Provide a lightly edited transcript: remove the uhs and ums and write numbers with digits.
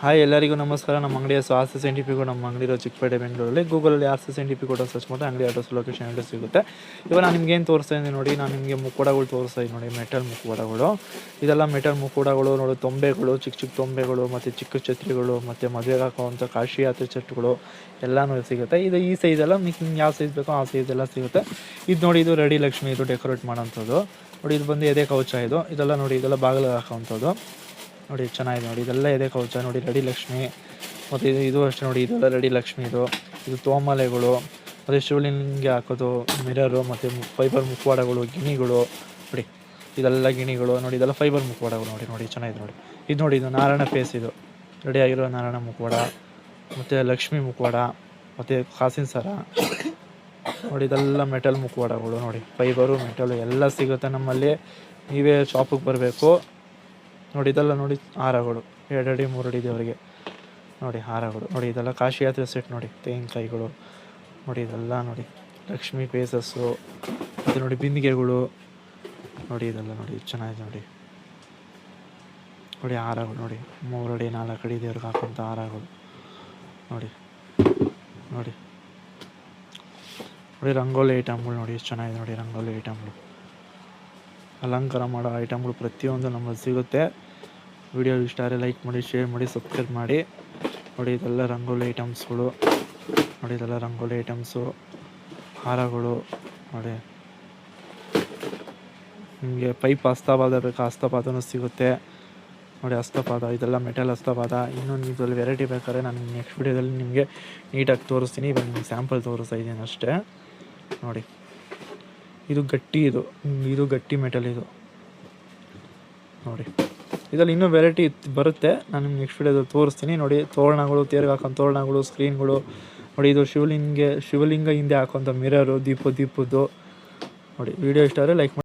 Hi ಎಲ್ಲರಿಗೂ ನಮಸ್ಕಾರ. ನಮ್ಮ ಅಂಗಡಿ ಹೆಸರು ಆರ್ಸಿ ಸೈಂಟಿಫಿಕ್. ನಮ್ಮ ಅಂಗಡಿ ಇರೋ ಚಿಕ್ಕಪೇಟೆ ಬೆಂಗಳೂರಲ್ಲಿ. ಗೂಗಲಲ್ಲಿ ಆರ್ಸಿ ಸೈಂಟಿಫಿಕ್ ಕೊಟ್ಟು ಸರ್ಚ್ ಮಾಡಿದ್ರೆ ಅಂಗಡಿ ಅಡ್ರೆಸ್ ಲೊಕೇಶನ್ ಎಲ್ಲ ಸಿಗುತ್ತೆ. ಇವಾಗ ನಾನು ನಿಮ್ಗೆ ಏನು ತೋರಿಸ್ತಾ ಇದ್ದೀನಿ ನೋಡಿ, ನಾನು ನಿಮಗೆ ಮುಕ್ಕೋಡಗಳು ತೋರಿಸ್ತಾ ಇದ್ದೀನಿ ನೋಡಿ, ಮೆಟಲ್ ಮುಕ್ಕೋಡಗಳು. ಇದೆಲ್ಲ ಮೆಟಲ್ ಮುಕ್ಕೋಡಗಳು ನೋಡಿ, ತೊಂಬೆಗಳು, ಚಿಕ್ಕ ಚಿಕ್ಕ ತೊಂಬೆಗಳು ಮತ್ತು ಚಿಕ್ಕ ಛತ್ರಿಗಳು ಮತ್ತು ಮದುವೆಗೆ ಹಾಕುವಂಥ ಕಾಶಿ ಯಾತ್ರೆ ಚಟ್ಟುಗಳು ಎಲ್ಲನೂ ಸಿಗುತ್ತೆ. ಇದು ಈ ಸೈಜೆಲ್ಲ ನಿಮ್ಗೆ ಯಾವ ಸೈಜ್ ಬೇಕೋ ಆ ಸೈಜ್ ಎಲ್ಲ ಸಿಗುತ್ತೆ. ಇದು ನೋಡಿ, ಇದು ರೆಡಿ ಲಕ್ಷ್ಮಿ, ಇದು ಡೆಕೋರೇಟ್ ಮಾಡೋಂಥದ್ದು ನೋಡಿ. ಇದು ಬಂದು ಎದೆ ಕವಚ. ಇದೆಲ್ಲ ನೋಡಿ, ಇದೆಲ್ಲ ಬಾಗಿಲು ಹಾಕೋವಂಥದ್ದು ನೋಡಿ, ಚೆನ್ನಾಗಿದೆ ನೋಡಿ. ಇದೆಲ್ಲ ಎದೆ ಕವಚ ನೋಡಿ, ರೆಡಿ ಲಕ್ಷ್ಮಿ. ಮತ್ತು ಇದು ಅಷ್ಟೇ ನೋಡಿ, ಇದೆಲ್ಲ ರೆಡಿ ಲಕ್ಷ್ಮಿ. ಇದು ತೋಮಲೆಗಳು, ಮತ್ತು ಶಿವಲಿಂಗಗೆ ಹಾಕೋದು ಮಿರರು, ಮತ್ತು ಫೈಬರ್ ಮುಖವಾಡಗಳು, ಗಿಣಿಗಳು ನೋಡಿ. ಇದೆಲ್ಲ ಗಿಣಿಗಳು ನೋಡಿ, ಇದೆಲ್ಲ ಫೈಬರ್ ಮುಖವಾಡಗಳು ನೋಡಿ ಚೆನ್ನಾಗಿದೆ ನೋಡಿ. ಇದು ನೋಡಿ, ಇದು ನಾರಾಯಣ ಫೇಸ್, ಇದು ರೆಡಿಯಾಗಿರೋ ನಾರಾಯಣ ಮುಖವಾಡ, ಮತ್ತು ಲಕ್ಷ್ಮಿ ಮುಖವಾಡ, ಮತ್ತು ಕಾಸಿನ ಸರ ನೋಡಿ. ಇದೆಲ್ಲ ಮೆಟಲ್ ಮುಖವಾಡಗಳು ನೋಡಿ, ಫೈಬರು ಮೆಟಲು ಎಲ್ಲ ಸಿಗುತ್ತೆ ನಮ್ಮಲ್ಲಿ. ನೀವೇ ಶಾಪಿಗೆ ಬರಬೇಕು ನೋಡಿ. ಇದೆಲ್ಲ ನೋಡಿ ಹಾರಗಳು, 2 ಅಡಿ 3 ಅಡಿ ದೇವರಿಗೆ ನೋಡಿ ಹಾರಗಳು ನೋಡಿ. ಇದೆಲ್ಲ ಕಾಶಿ ಯಾತ್ರೆ ಸೆಟ್ ನೋಡಿ, ತೆಂಗಿನಕಾಯಿಗಳು ನೋಡಿ. ಇದೆಲ್ಲ ನೋಡಿ ಲಕ್ಷ್ಮಿ ಫೇಸಸ್ಸು, ಮತ್ತು ನೋಡಿ ಬಿಂದಿಗೆಗಳು ನೋಡಿ. ಇದೆಲ್ಲ ನೋಡಿ ಚೆನ್ನಾಗಿದೆ ನೋಡಿ. ನೋಡಿ ಹಾರಗಳು ನೋಡಿ, 3 ಅಡಿ 4 ಅಡಿ ದೇವ್ರಿಗೆ ಹಾಕೋಂಥ ಹಾರಗಳು ನೋಡಿ. ನೋಡಿ ನೋಡಿ ರಂಗೋಲಿ ಐಟಮ್ಗಳು ನೋಡಿ, ಎಷ್ಟು ಚೆನ್ನಾಗಿದೆ ನೋಡಿ. ರಂಗೋಲಿ ಐಟಮ್ಗಳು, ಅಲಂಕಾರ ಮಾಡೋ ಐಟಮ್ಗಳು ಪ್ರತಿಯೊಂದು ನಮ್ಮಲ್ಲಿ ಸಿಗುತ್ತೆ. ವಿಡಿಯೋ ಇಷ್ಟ ಆದರೆ ಲೈಕ್ ಮಾಡಿ, ಶೇರ್ ಮಾಡಿ, ಸಬ್ಸ್ಕ್ರೈಬ್ ಮಾಡಿ ನೋಡಿ. ಇದೆಲ್ಲ ರಂಗೋಲಿ ಐಟಮ್ಸ್ಗಳು ನೋಡಿ. ಇದೆಲ್ಲ ರಂಗೋಲಿ ಐಟಮ್ಸು, ಹಾರಗಳು ನೋಡಿ. ನಿಮಗೆ ಪೈಪ್ ಹಸ್ತಪಾದ ಬೇಕಾ, ಹಸ್ತಪಾದನೂ ಸಿಗುತ್ತೆ ನೋಡಿ. ಹಸ್ತಪಾದ, ಇದೆಲ್ಲ ಮೆಟಲ್ ಹಸ್ತಪಾದ. ಇನ್ನೊಂದು ಇದರಲ್ಲಿ ವೆರೈಟಿ ಬೇಕಾದ್ರೆ ನಾನು ನೆಕ್ಸ್ಟ್ ವಿಡಿಯೋದಲ್ಲಿ ನಿಮಗೆ ನೀಟಾಗಿ ತೋರಿಸ್ತೀನಿ. ಇವಾಗ ನಿಮ್ಗೆ ಸ್ಯಾಂಪಲ್ ತೋರಿಸ್ತಾ ಇದ್ದೀನಿ ಅಷ್ಟೇ ನೋಡಿ. ಇದು ಗಟ್ಟಿ, ಇದು ಗಟ್ಟಿ ಮೆಟಲ್ ಇದು ನೋಡಿ. ಇದರಲ್ಲಿ ಇನ್ನೂ ವೆರೈಟಿ ಬರುತ್ತೆ, ನಾನು ನಿಮ್ಗೆ ನೆಕ್ಸ್ಟ್ ವಿಡಿಯೋದಲ್ಲಿ ತೋರಿಸ್ತೀನಿ ನೋಡಿ. ತೋರಣಗಳು, ತೇರ್ಗೆ ಹಾಕೋಂಥ ತೋರಣಗಳು, ಸ್ಕ್ರೀನ್ಗಳು ನೋಡಿ. ಇದು ಶಿವಲಿಂಗ ಹಿಂದೆ ಹಾಕೋಂಥ ಮಿರರು, ದೀಪದ್ದು ನೋಡಿ. ವಿಡಿಯೋ ಇಷ್ಟ ಆದರೆ ಲೈಕ್ ಮಾಡಿ.